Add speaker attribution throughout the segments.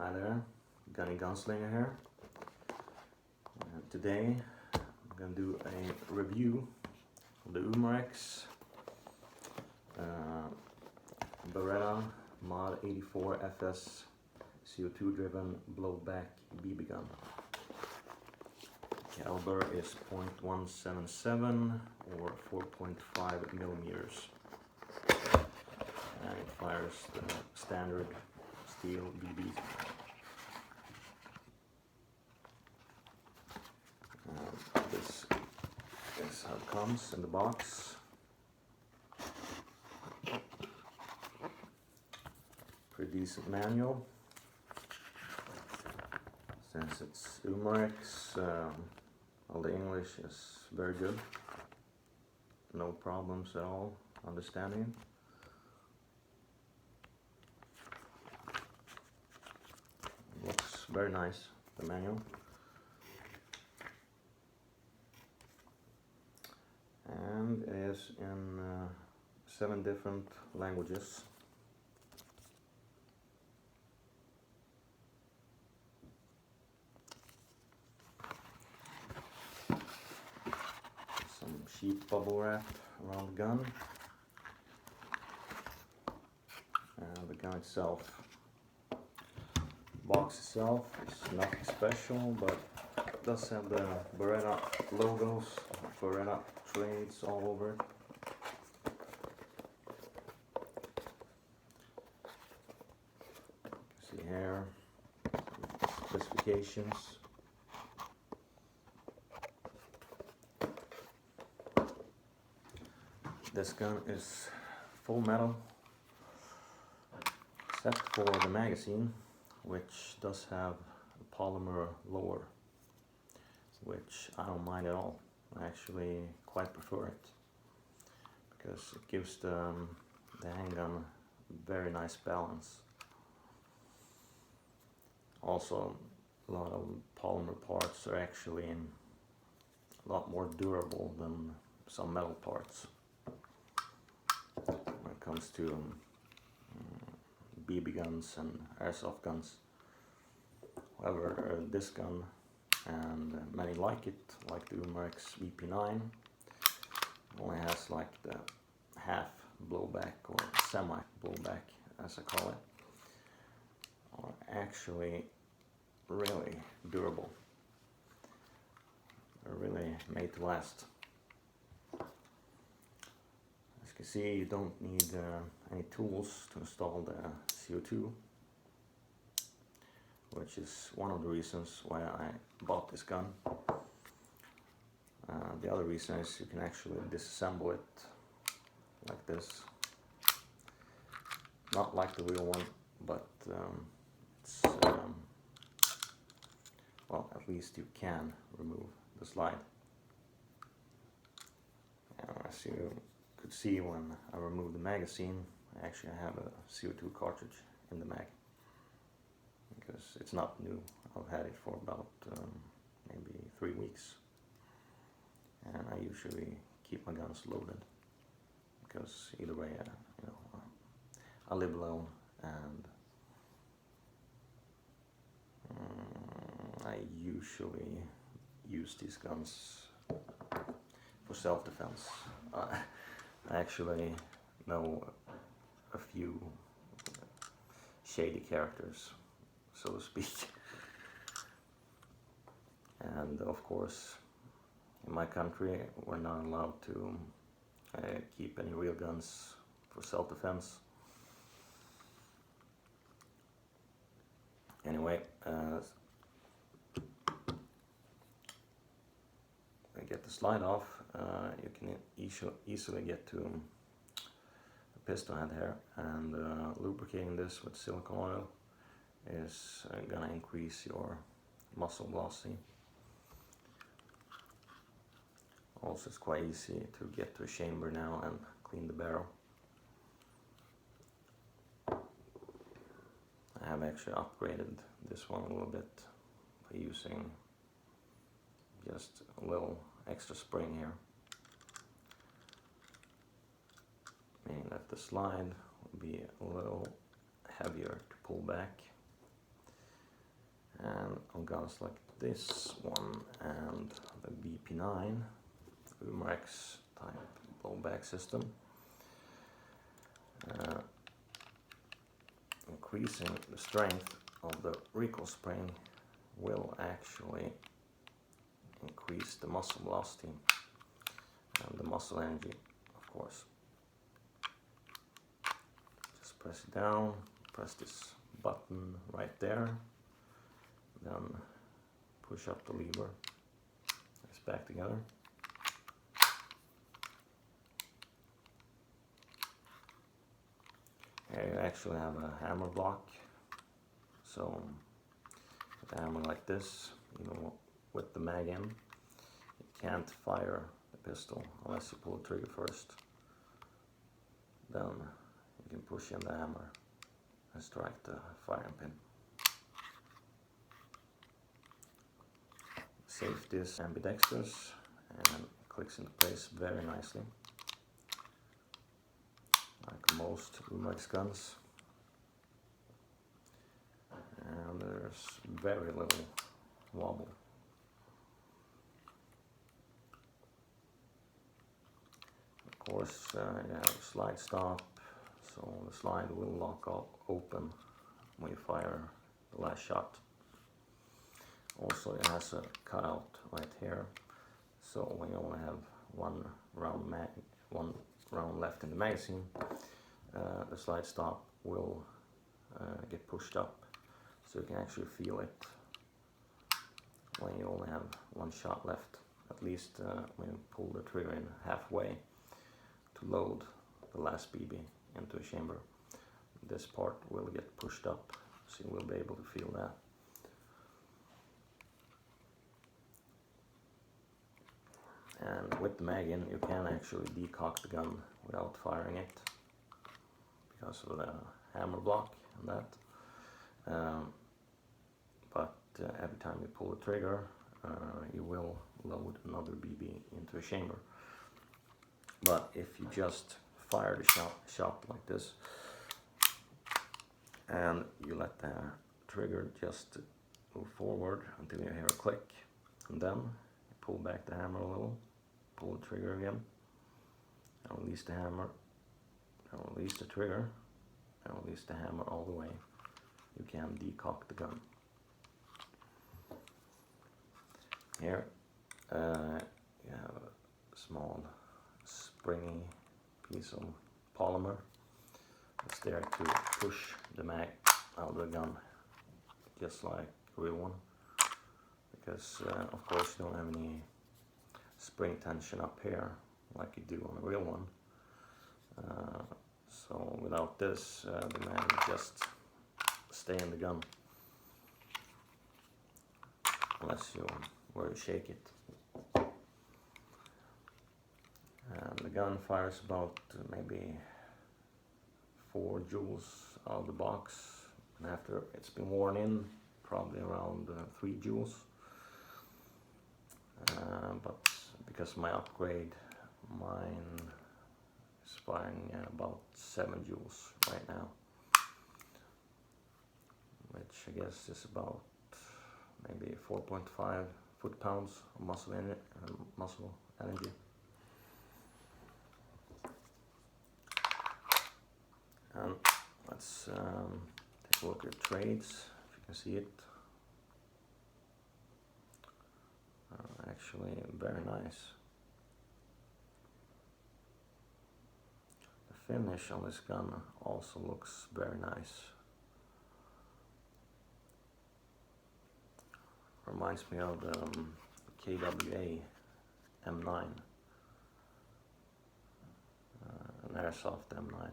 Speaker 1: Hi there, Gunny Gunslinger here. Today I'm going to do a review of the Umarex Beretta Mod 84 FS CO2 driven blowback BB gun. Caliber is .177 or 4.5 millimeters. And it fires the standard steel BBs. This is how it comes in the box. Pretty decent manual. Since it's Umarex, all the English is very good. No problems at all understanding. Looks very nice, the manual. And it is in 7 different languages. Some sheet bubble wrap around the gun. And the gun itself. The box itself is nothing special, but it does have the Beretta logos, Beretta trades all over it. See here, specifications. This gun is full metal, except for the magazine, which does have a polymer lower, which I don't mind at all. I actually quite prefer it, because it gives the handgun very nice balance. Also, a lot of polymer parts are actually a lot more durable than some metal parts when it comes to BB guns and airsoft guns. However, this gun and many like it, like the Umarex VP9, only has like the half blowback or semi blowback, as I call it, are actually really durable. They're really made to last. As you can see, you don't need any tools to install the CO2, which is one of the reasons why I bought this gun. The other reason is you can actually disassemble it like this. Not like the real one, but it's well, at least you can remove the slide. As you could see when I removed the magazine, I actually have a CO2 cartridge in the mag, because it's not new. I've had it for about maybe 3 weeks, and I usually keep my guns loaded, because either way, I live alone, and I usually use these guns for self-defense. I actually know a few shady characters, so to speak. And of course, in my country, we're not allowed to keep any real guns for self-defense. Anyway, get the slide off. You can easily get to the piston head here, and lubricating this with silicone oil is gonna increase your muzzle velocity. Also, it's quite easy to get to a chamber now and clean the barrel. I have actually upgraded this one a little bit by using just a little extra spring here, meaning that the slide will be a little heavier to pull back, And on guns like this one and the BP9, Umarex type blowback system, increasing the strength of the recoil spring will actually increase the muzzle velocity and the muzzle energy, of course. Just press it down, press this button right there, then push up the lever. It's back together. Here you actually have a hammer block, so with a hammer like this, even with the mag in, you can't fire the pistol unless you pull the trigger first. Then you can push in the hammer and strike the firing pin. Safety is ambidextrous and clicks into place very nicely, like most Umarex guns. And there's very little wobble. Of course, you have a slide stop, so the slide will lock open when you fire the last shot. Also, it has a cutout right here, so when you only have one round left in the magazine, the slide stop will get pushed up, so you can actually feel it when you only have one shot left, at least when you pull the trigger in halfway to load the last BB into a chamber. This part will get pushed up, so you will be able to feel that. And with the mag in, you can actually decock the gun without firing it because of the hammer block and that. But every time you pull the trigger, you will load another BB into a chamber. But if you just fire the shot like this, and you let the trigger just move forward until you hear a click, and then you pull back the hammer a little, pull the trigger again, and release the hammer, and release the trigger, and release the hammer all the way, you can decock the gun. Here you have a small springy piece of polymer that's there to push the mag out of the gun, just like a real one, because of course you don't have any spring tension up here like you do on a real one. So without this, the mag will just stay in the gun unless you shake it. And the gun fires about maybe 4 joules out of the box, and after it's been worn in, probably around 3 joules. But because of my upgrade, mine is firing at about 7 joules right now, which I guess is about maybe 4.5 foot-pounds of muscle energy. And let's take a look at trades, if you can see it. Actually very nice. The finish on this gun also looks very nice. Reminds me of the KWA M9, an airsoft M9,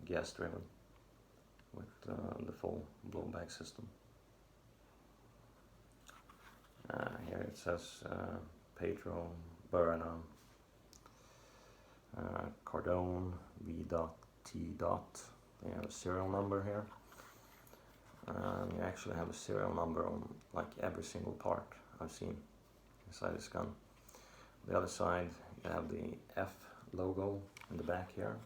Speaker 1: gas driven, with the full blowback system. Here it says Pedro Beretta, Cardone V.T. They have a serial number here. You actually have a serial number on like every single part I've seen inside this gun. On the other side you have the F logo in the back here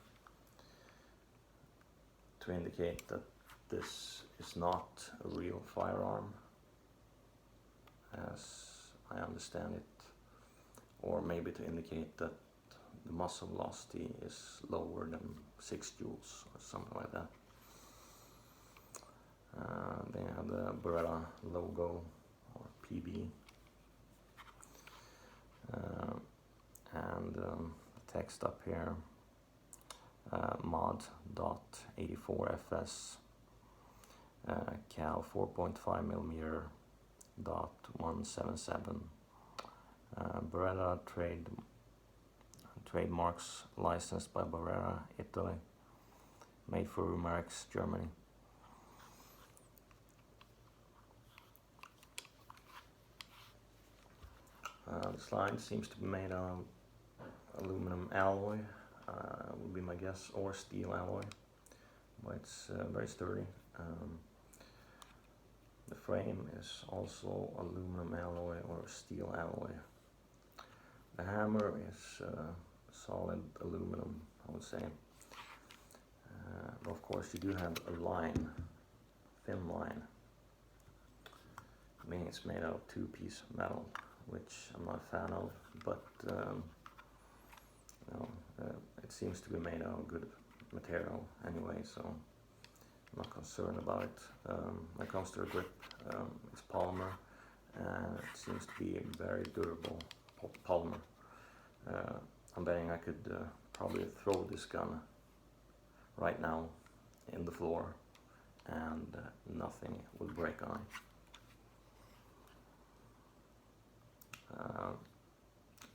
Speaker 1: to indicate that this is not a real firearm, as I understand it, or maybe to indicate that the muzzle velocity is lower than 6 joules or something like that. They have the Beretta logo or PB, and text up here, mod.84fs, cal 4.5mm, .177, Beretta trademarks licensed by Beretta, Italy, made for Umarex, Germany. The slide seems to be made of aluminum alloy, would be my guess, or steel alloy, but it's very sturdy. The frame is also aluminum alloy or steel alloy. The hammer is solid aluminum, I would say. But of course you do have a line, thin line, meaning it's made out of 2-piece metal, which I'm not a fan of, but it seems to be made out of good material anyway, so I'm not concerned about it. When it comes to the grip, it's polymer, and it seems to be a very durable polymer. I'm betting I could probably throw this gun right now in the floor and nothing will break on it.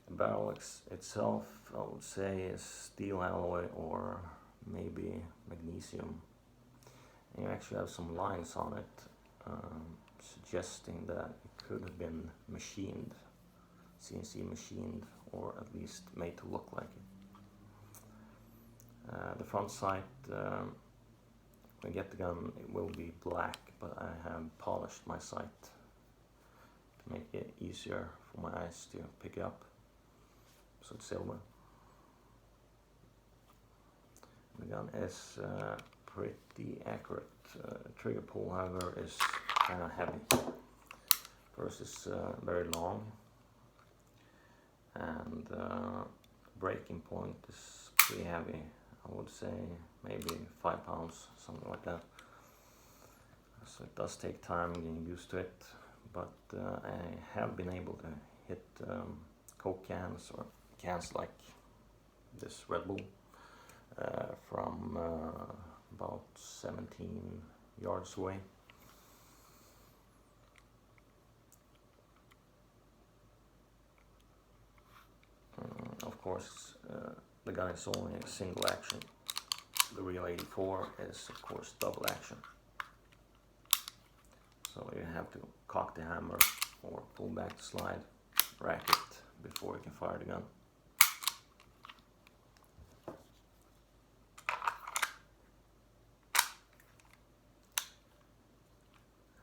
Speaker 1: The barrel itself, I would say, is steel alloy or maybe magnesium. And you actually have some lines on it suggesting that it could have been machined, CNC machined, or at least made to look like it. The front sight, when I get the gun, it will be black, but I have polished my sight to make it easier for my eyes to pick it up, so it's silver. The gun is pretty accurate. Trigger pull, however, is kind of heavy. First, it's very long, and breaking point is pretty heavy. I would say maybe 5 pounds, something like that. So it does take time getting used to it, but I have been able to hit Coke cans or cans like this Red Bull from about 17 yards away. Of course, the gun is only a single action. The real 84 is of course double action. So you have to cock the hammer or pull back the slide, rack it before you can fire the gun.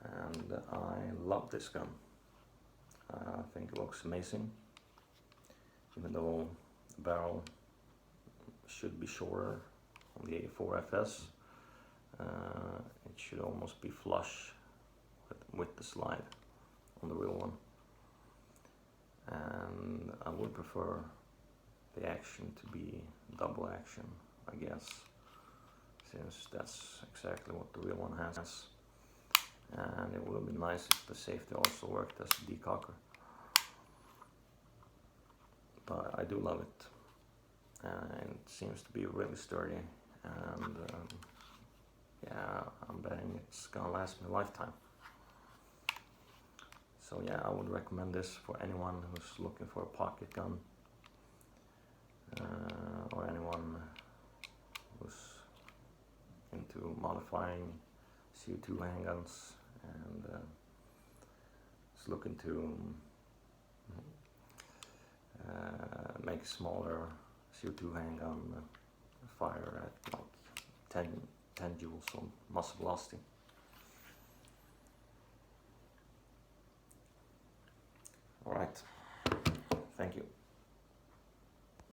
Speaker 1: And I love this gun. I think it looks amazing, even though the barrel should be shorter on the 84FS. It should almost be flush with the slide on the real one. And I would prefer the action to be double action, I guess, since that's exactly what the real one has. And it would be nice if the safety also worked as a decocker. But I do love it. And it seems to be really sturdy. And yeah, I'm betting it's gonna last me a lifetime. So yeah, I would recommend this for anyone who's looking for a pocket gun. Or anyone who's into modifying co2 handguns and is looking to make a smaller co2 handgun fire at like 10 joules on muzzle velocity. Alright, thank you.